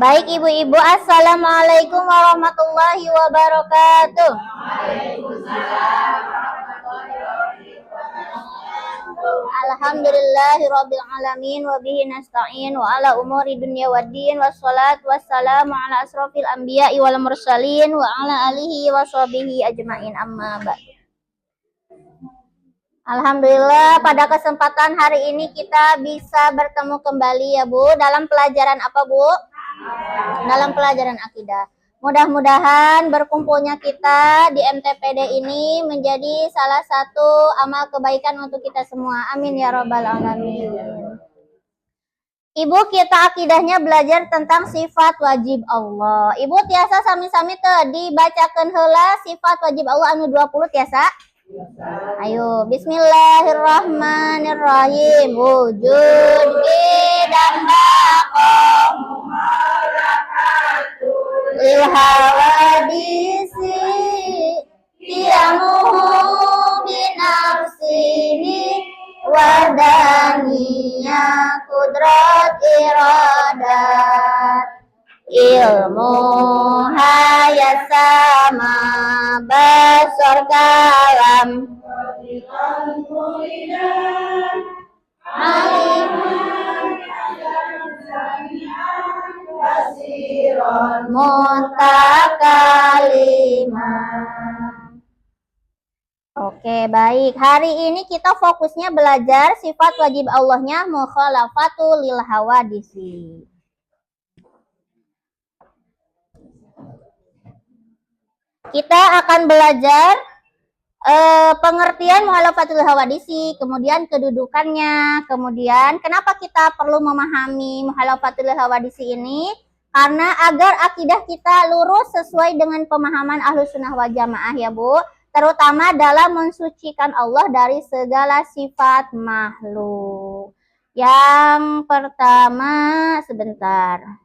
Baik ibu-ibu, assalamualaikum warahmatullahi wabarakatuh. Alhamdulillahirabbil alamin wa bihi nasta'in wa ala umuri dunya waddin wassalatu wassalamu ala asrofil anbiya'i wal mursalin wa ala alihi wa sahbihi ajmain amma ba'd. Alhamdulillah pada kesempatan hari ini kita bisa bertemu kembali ya Bu. Dalam pelajaran apa Bu? Dalam pelajaran akidah. Mudah-mudahan berkumpulnya kita di MTPD ini menjadi salah satu amal kebaikan untuk kita semua. Amin ya rabbal alamin. Ibu, kita akidahnya belajar tentang sifat wajib Allah. Ibu tiasa sami-sami teh dibacakeun heula sifat wajib Allah anu 20 tiasa. Ayo, bismillahirrahmanirrahim. Wujud dan baqo lil hawadisi qiyamuhu binafsihi wadaniya kudrat iradat ilmu hayasama basar kalam mutakalimah. Oke, baik. Hari ini kita fokusnya belajar sifat wajib Allahnya mukhalafatu lil hawadisi. Kita akan belajar pengertian mukhalafatul hawadisi, kemudian kedudukannya, kemudian kenapa kita perlu memahami mukhalafatul hawadisi ini, karena agar akidah kita lurus sesuai dengan pemahaman Ahlussunnah wal Jamaah ya Bu, terutama dalam mensucikan Allah dari segala sifat makhluk. Yang pertama, sebentar.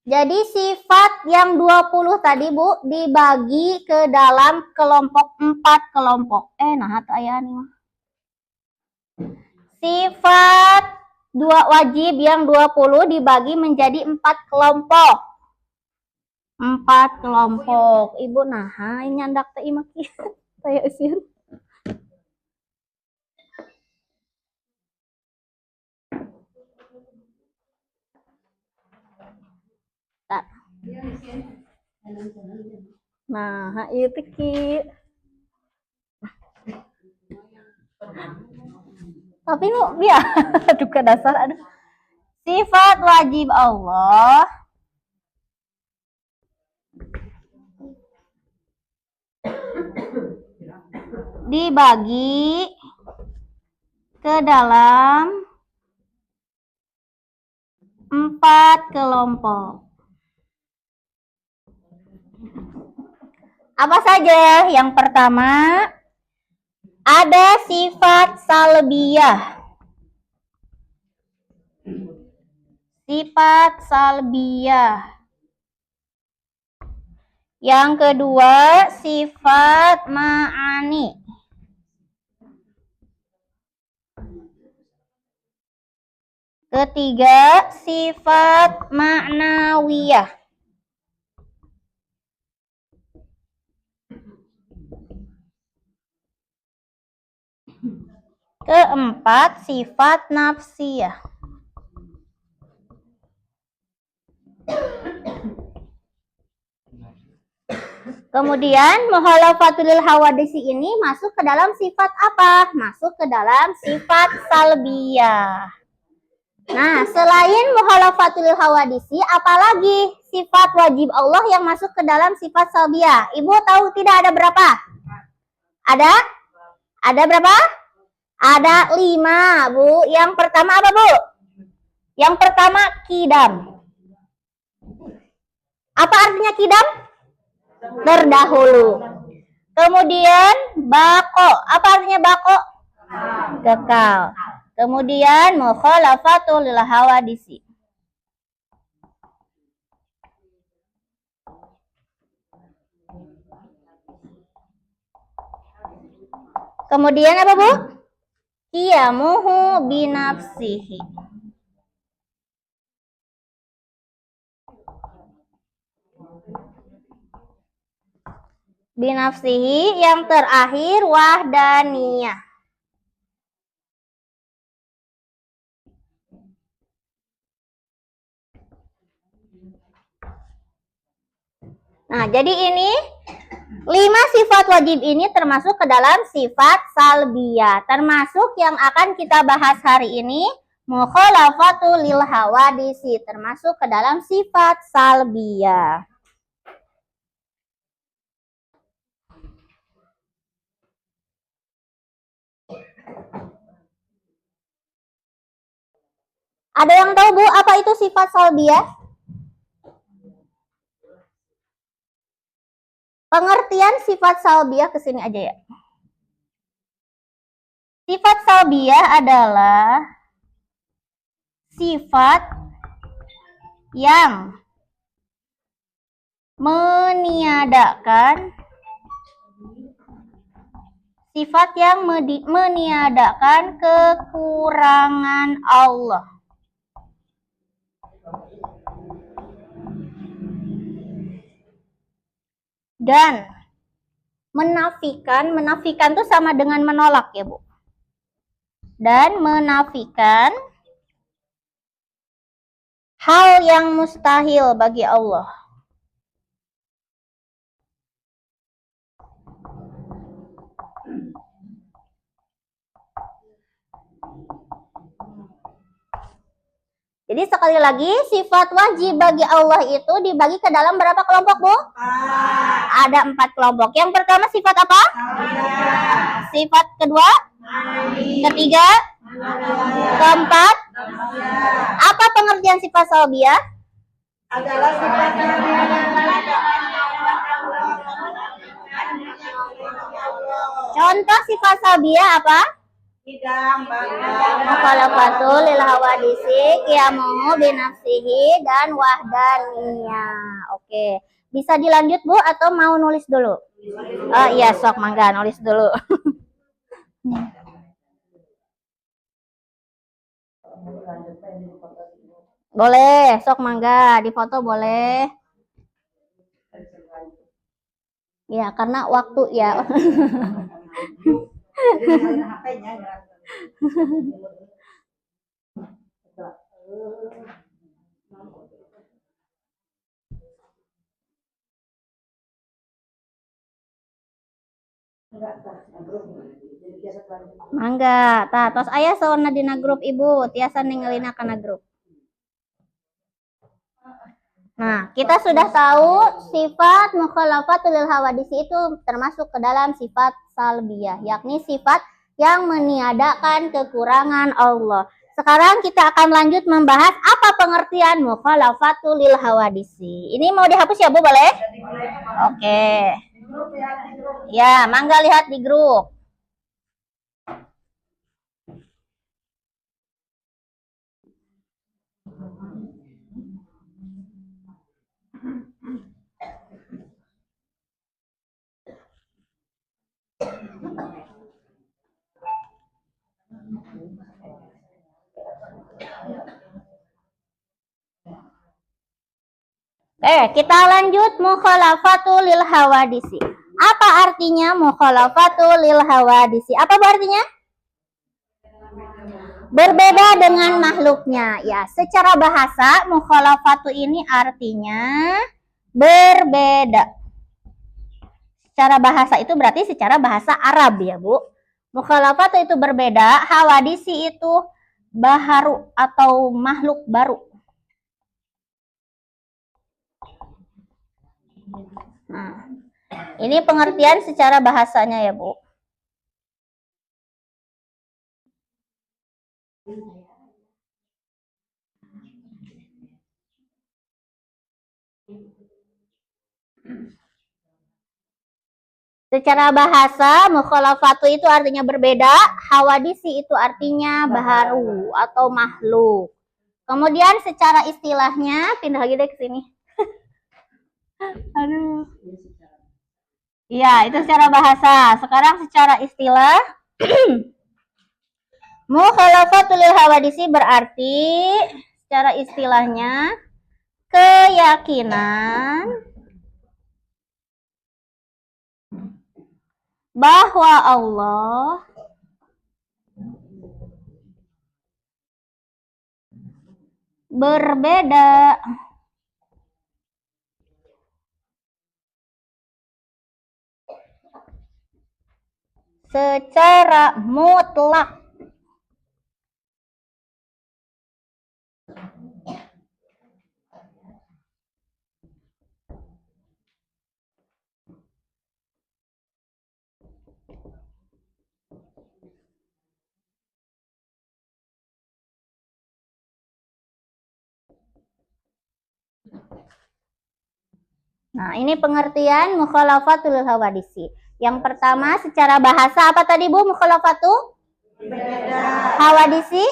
Jadi sifat yang 20 tadi Bu dibagi ke dalam kelompok 4 kelompok. Nah aya nih. Sifat wajib yang 20 dibagi menjadi 4 kelompok. 4 kelompok. Ibu naha nyandak teh imah kieu. Saya usir. Nah, ieu teh kieu. Tapi nu dia aduh ke dasar aduh. Sifat wajib Allah dibagi ke dalam 4 kelompok. Apa saja? Yang pertama, ada sifat salbiyah. Sifat salbiyah. Yang kedua, sifat ma'ani. Ketiga, sifat ma'nawiyah. Keempat, sifat nafsiyah. Kemudian mukhalafatul hawadisi ini masuk ke dalam sifat apa? Masuk ke dalam sifat salbiyah. Nah, selain mukhalafatul hawadisi, apalagi sifat wajib Allah yang masuk ke dalam sifat salbiyah? Ibu tahu tidak ada berapa? Ada? Ada berapa? Ada 5, Bu. Yang pertama apa, Bu? Yang pertama kidam. Apa artinya kidam? Terdahulu. Kemudian bako. Apa artinya bako? Kekal. Kemudian mukhalafatul lil hawadisi. Kemudian apa, Bu? Qiyamuhu binafsihi. Binafsihi yang terakhir wahdaniyah. Nah, jadi ini 5 sifat wajib ini termasuk ke dalam sifat salbiyah. Termasuk yang akan kita bahas hari ini, mukhalafatu lil hawadisi, termasuk ke dalam sifat salbiyah. Ada yang tahu, Bu, apa itu sifat salbiyah? Pengertian sifat salbiyah ke sini aja ya. Sifat salbiyah adalah sifat yang meniadakan kekurangan Allah. Dan menafikan itu sama dengan menolak ya, Bu. Dan menafikan hal yang mustahil bagi Allah. Jadi sekali lagi, sifat wajib bagi Allah itu dibagi ke dalam berapa kelompok, Bu? Ada 4 kelompok. Yang pertama sifat apa? Sifat kedua? Ketiga? Keempat? Apa pengertian sifat salbiyah? Adalah sifat contoh sifat salbiyah apa? Mukhalafatul lil hawadisi, qiyamuhu binafsihi, dan wahdaniyah. Oke. Bisa dilanjut, Bu, atau mau nulis dulu? Oh iya, sok mangga nulis dulu. Boleh, sok mangga difoto boleh. Ya, karena waktu ya. Mangga, tos aya sawana dina grup Ibu, tiasa ningalina kana grup. Nah, kita sudah tahu sifat mukhalafatul lil hawadisi itu termasuk ke dalam sifat salbiyah, yakni sifat yang meniadakan kekurangan Allah. Sekarang kita akan lanjut membahas apa pengertian mukhalafatul lil hawadisi. Ini mau dihapus ya, Bu, boleh? Oke. Ya, mangga lihat di grup. Kita lanjut mukhalafatul lil hawadisi. Apa artinya mukhalafatul lil hawadisi? Apa artinya? Berbeda dengan makhluknya. Ya, secara bahasa mukhalafatu ini artinya berbeda. Secara bahasa itu berarti secara bahasa Arab ya, Bu. Mukhalafatu itu berbeda, hawadisi itu baharu atau makhluk baru. Nah, ini pengertian secara bahasanya ya, Bu. Secara bahasa, mukhalafatu itu artinya berbeda, hawadisi itu artinya baharu atau makhluk. Kemudian secara istilahnya, pindah lagi deh ke sini. Aduh. Iya, itu secara bahasa. Sekarang secara istilah, Mukhalafatul hawadisi berarti secara istilahnya keyakinan bahwa Allah berbeda secara mutlak Nah, ini pengertian mukhalafatul hawadisi. Yang pertama secara bahasa apa tadi Bu mukhalafatu? Hawadisi.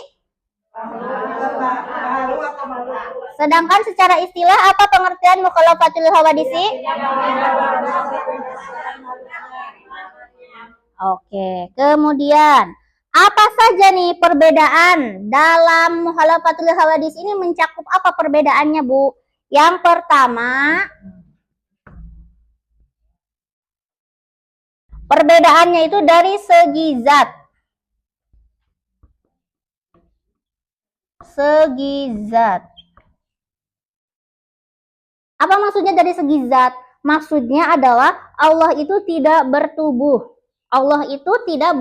Sedangkan secara istilah apa pengertian mukhalafatul hawadisi? Oke, kemudian apa saja nih perbedaan dalam mukhalafatul hawadis ini mencakup apa perbedaannya Bu? Yang pertama, perbedaannya itu dari segi zat. Segi zat. Apa maksudnya dari segi zat? Maksudnya adalah Allah itu tidak bertubuh. Allah itu tidak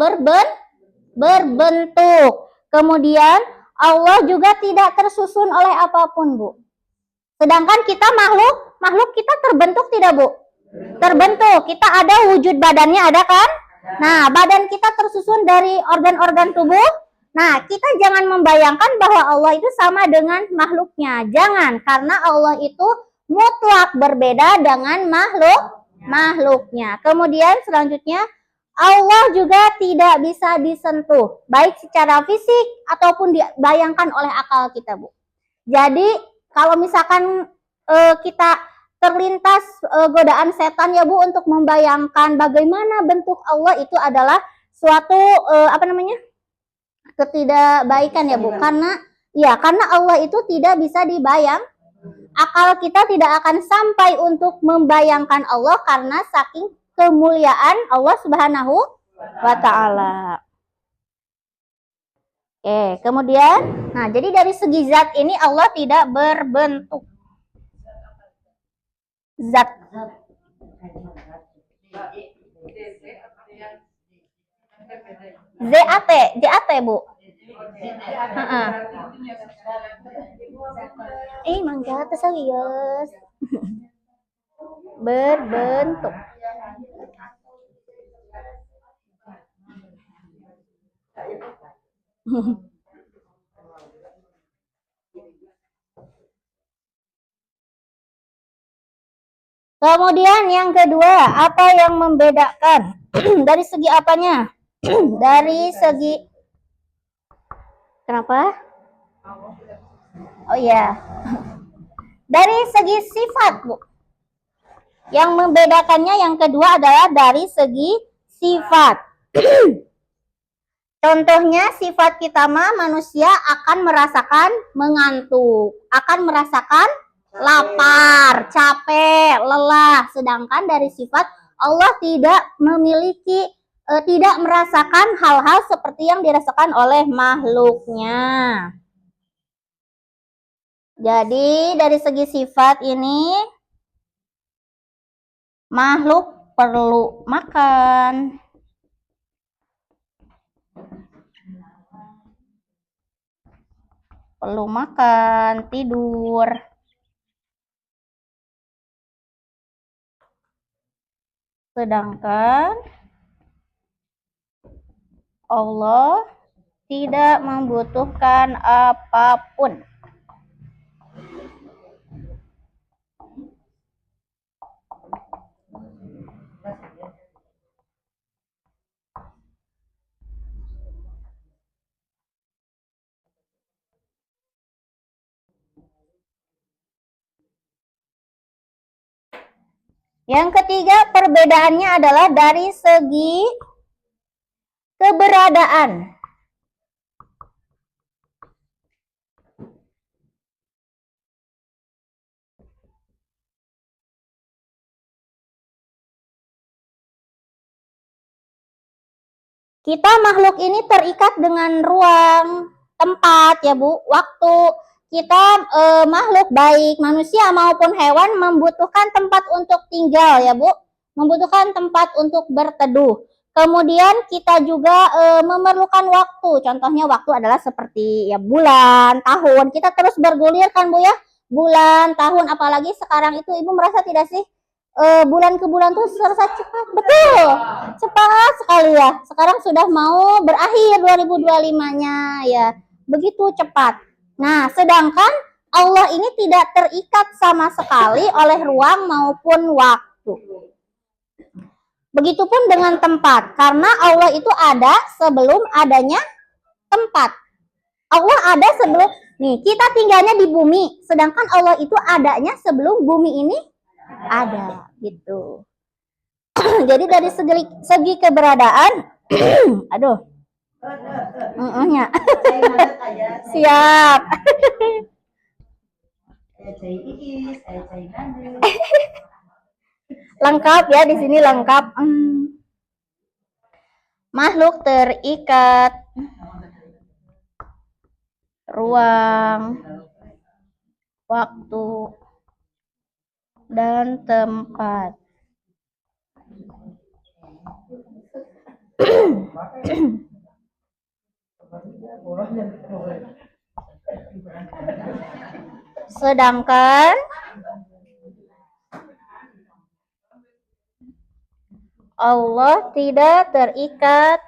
berbentuk. Kemudian Allah juga tidak tersusun oleh apapun, Bu. Sedangkan kita makhluk kita terbentuk tidak, Bu? Terbentuk. Kita ada wujud badannya, ada kan? Nah, badan kita tersusun dari organ-organ tubuh. Nah, kita jangan membayangkan bahwa Allah itu sama dengan makhluknya. Jangan, karena Allah itu mutlak berbeda dengan makhluknya. Kemudian selanjutnya, Allah juga tidak bisa disentuh, baik secara fisik ataupun dibayangkan oleh akal kita, Bu. Jadi, kalau misalkan kita terlintas godaan setan ya Bu untuk membayangkan bagaimana bentuk Allah, itu adalah suatu ketidakbaikan ya Bu, karena Allah itu tidak bisa dibayang. Akal kita tidak akan sampai untuk membayangkan Allah karena saking kemuliaan Allah Subhanahu wa taala. Oke, kemudian nah jadi dari segi zat ini Allah tidak berbentuk. Zat. ZAT Bu. Mangga serius. Berbentuk. Kemudian yang kedua, apa yang membedakan? Dari segi apanya? Dari segi kenapa? Oh iya. Dari segi sifat, Bu. Yang membedakannya yang kedua adalah dari segi sifat. Contohnya sifat kita manusia akan merasakan mengantuk, akan merasakan lapar, capek, lelah. Sedangkan dari sifat Allah tidak memiliki, tidak merasakan hal-hal seperti yang dirasakan oleh makhluknya. Jadi dari segi sifat ini makhluk perlu makan, tidur. Sedangkan Allah tidak membutuhkan apapun. Yang ketiga, perbedaannya adalah dari segi keberadaan. Kita makhluk ini terikat dengan ruang, tempat ya Bu, waktu. Kita makhluk baik manusia maupun hewan membutuhkan tempat untuk tinggal ya Bu, membutuhkan tempat untuk berteduh. Kemudian kita juga memerlukan waktu. Contohnya waktu adalah seperti ya bulan, tahun. Kita terus bergulir kan Bu ya, bulan, tahun. Apalagi sekarang itu Ibu merasa tidak sih? Bulan ke bulan tuh selesai cepat, betul, cepat sekali ya. Sekarang sudah mau berakhir 2025-nya ya, begitu cepat. Nah, sedangkan Allah ini tidak terikat sama sekali oleh ruang maupun waktu. Begitupun dengan tempat, karena Allah itu ada sebelum adanya tempat. Allah ada sebelum, nih kita tinggalnya di bumi, sedangkan Allah itu adanya sebelum bumi ini ada gitu. Jadi dari segi keberadaan, aduh, siap. Lengkap ya, di sini lengkap. Makhluk terikat, ruang, waktu, dan tempat. Sedangkan Allah tidak terikat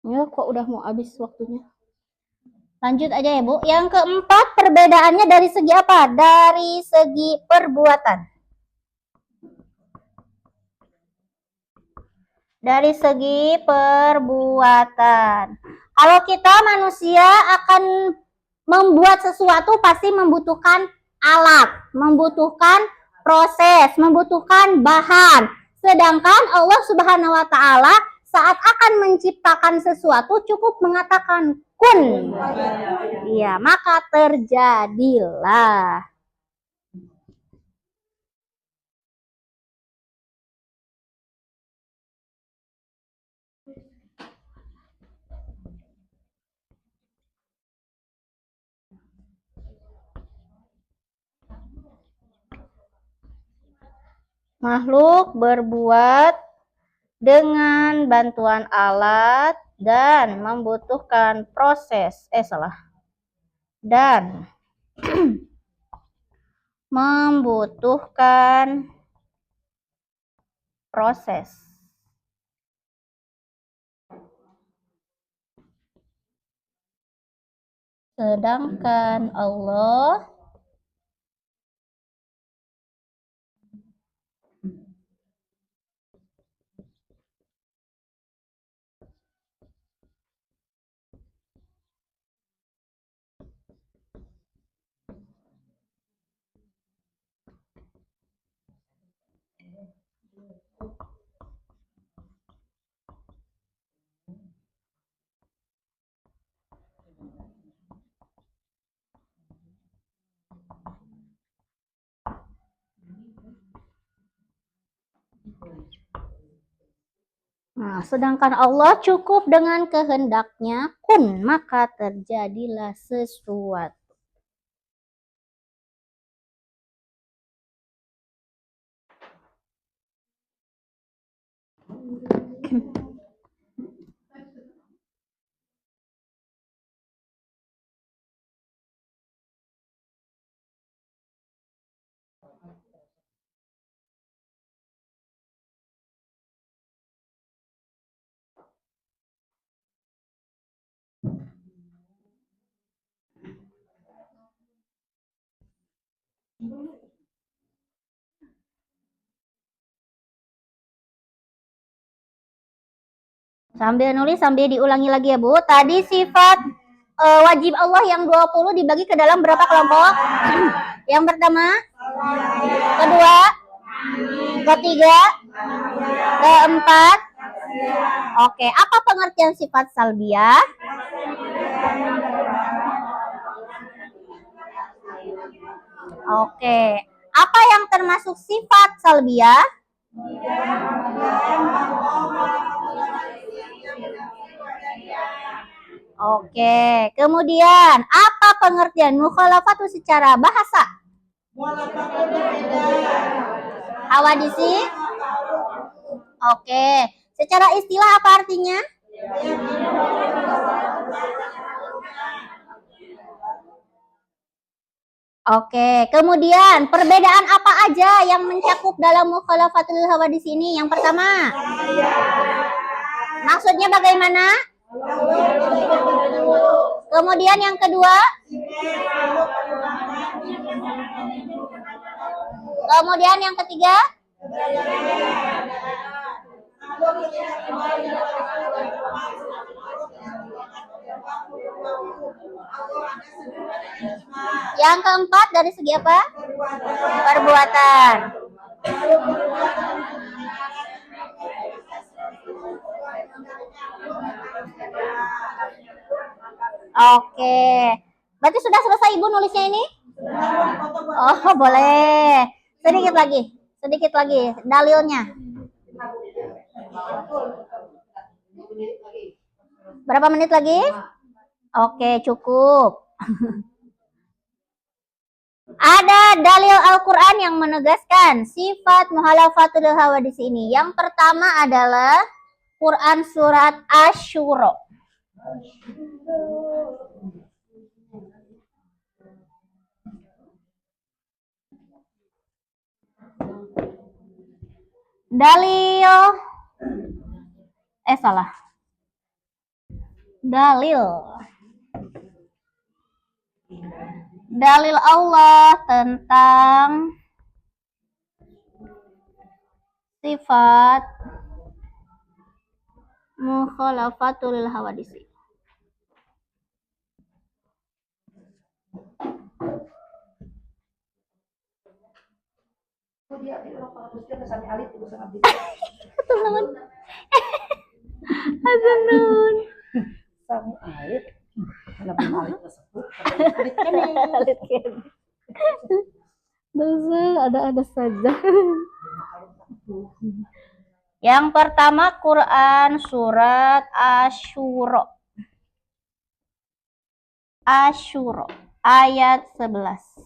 ya, kok udah mau habis waktunya. Lanjut aja ya Bu. Yang keempat, perbedaannya dari segi apa? Dari segi perbuatan. Dari segi perbuatan. Kalau kita manusia akan membuat sesuatu pasti membutuhkan alat, membutuhkan proses, membutuhkan bahan. Sedangkan Allah Subhanahu wa taala saat akan menciptakan sesuatu cukup mengatakan kun. Iya, maka terjadilah. Makhluk berbuat dengan bantuan alat dan membutuhkan proses. Dan membutuhkan proses. Sedangkan Allah Nah, sedangkan Allah cukup dengan kehendaknya, kun, maka terjadilah sesuatu. Sambil nulis, sambil diulangi lagi ya Bu. Tadi sifat wajib Allah yang 20 dibagi ke dalam berapa kelompok? Yang pertama, kedua, ketiga, keempat. Oke, apa pengertian sifat salbiah? Oke, apa yang termasuk sifat salbiah? Oke, kemudian apa pengertian mukhalafatu secara bahasa? Hawadisi? Oke, secara istilah apa artinya? Oke, kemudian perbedaan apa aja yang mencakup dalam mukhalafatul hawadis ini? Yang pertama, maksudnya bagaimana? Kemudian yang kedua, kemudian yang ketiga, yang keempat dari segi apa? Perbuatan. Oke, berarti sudah selesai Ibu nulisnya ini? Oh, boleh. Sedikit lagi dalilnya. Berapa menit lagi? Oke, cukup. Ada dalil Al-Quran yang menegaskan sifat muhalafatul hawadis ini. Yang pertama adalah Quran surat Asy-Syura. Dalil salah. Dalil Allah tentang sifat mukhalafatul hawadis. Teman-teman. Azanun. Sang alit. Kenapa alit tersebut? Alit kan. Dosa ada saja. Yang pertama Quran surat Asy-Syura. Asy-Syura ayat 11.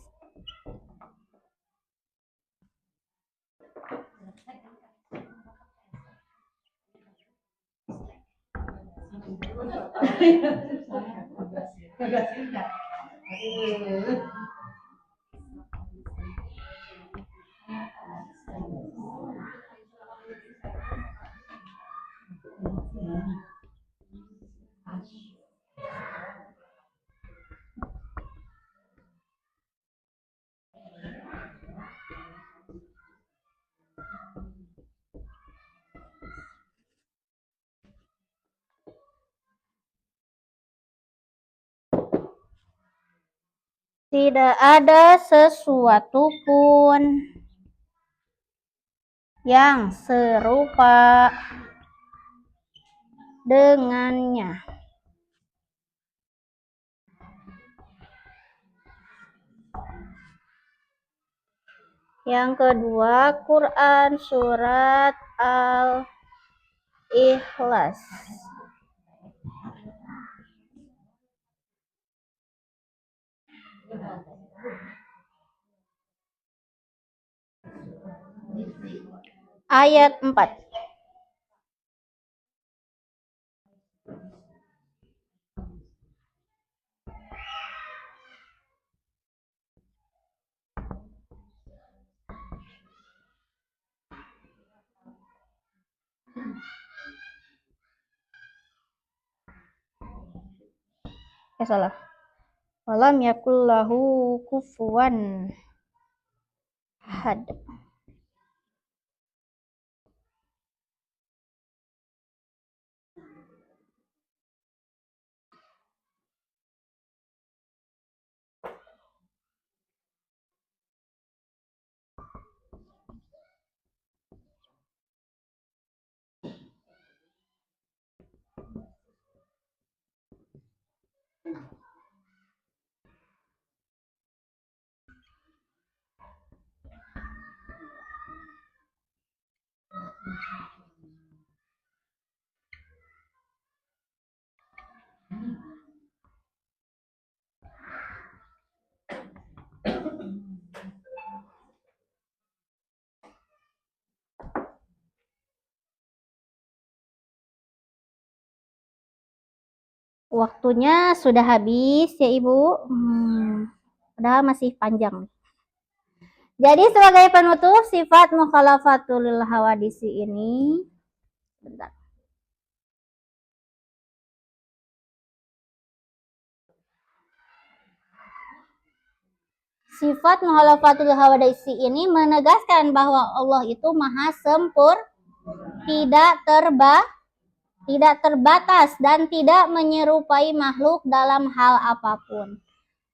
Tidak ada sesuatu pun yang serupa dengannya. Yang kedua, Quran surat Ikhlas. Ayat 4. Salah. Walam yakul lahu kufuwan ahad. Waktunya sudah habis ya Ibu. Padahal masih panjang. Jadi sebagai penutup sifat mukhalafatul hawadisi ini, bentar. Sifat mukhalafatul hawadisi ini menegaskan bahwa Allah itu maha sempurna, tidak terbatas dan tidak menyerupai makhluk dalam hal apapun.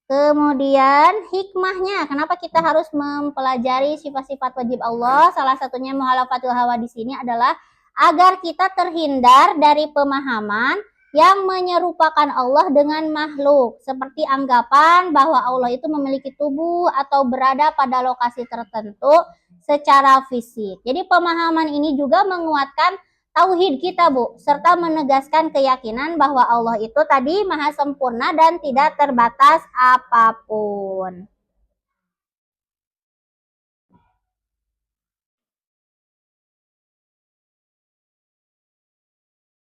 Kemudian hikmahnya, kenapa kita harus mempelajari sifat-sifat wajib Allah? Salah satunya mukhalafatul hawa di sini adalah agar kita terhindar dari pemahaman yang menyerupakan Allah dengan makhluk, seperti anggapan bahwa Allah itu memiliki tubuh atau berada pada lokasi tertentu secara fisik. Jadi pemahaman ini juga menguatkan tauhid kita, Bu, serta menegaskan keyakinan bahwa Allah itu tadi maha sempurna dan tidak terbatas apapun.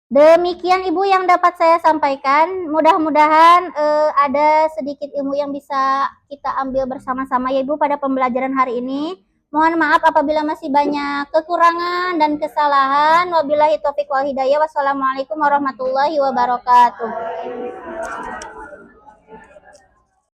Demikian Ibu yang dapat saya sampaikan. Mudah-mudahan ada sedikit ilmu yang bisa kita ambil bersama-sama ya Ibu pada pembelajaran hari ini. Mohon maaf apabila masih banyak kekurangan dan kesalahan. Wabillahi taufiq wal hidayah. Wassalamualaikum warahmatullahi wabarakatuh.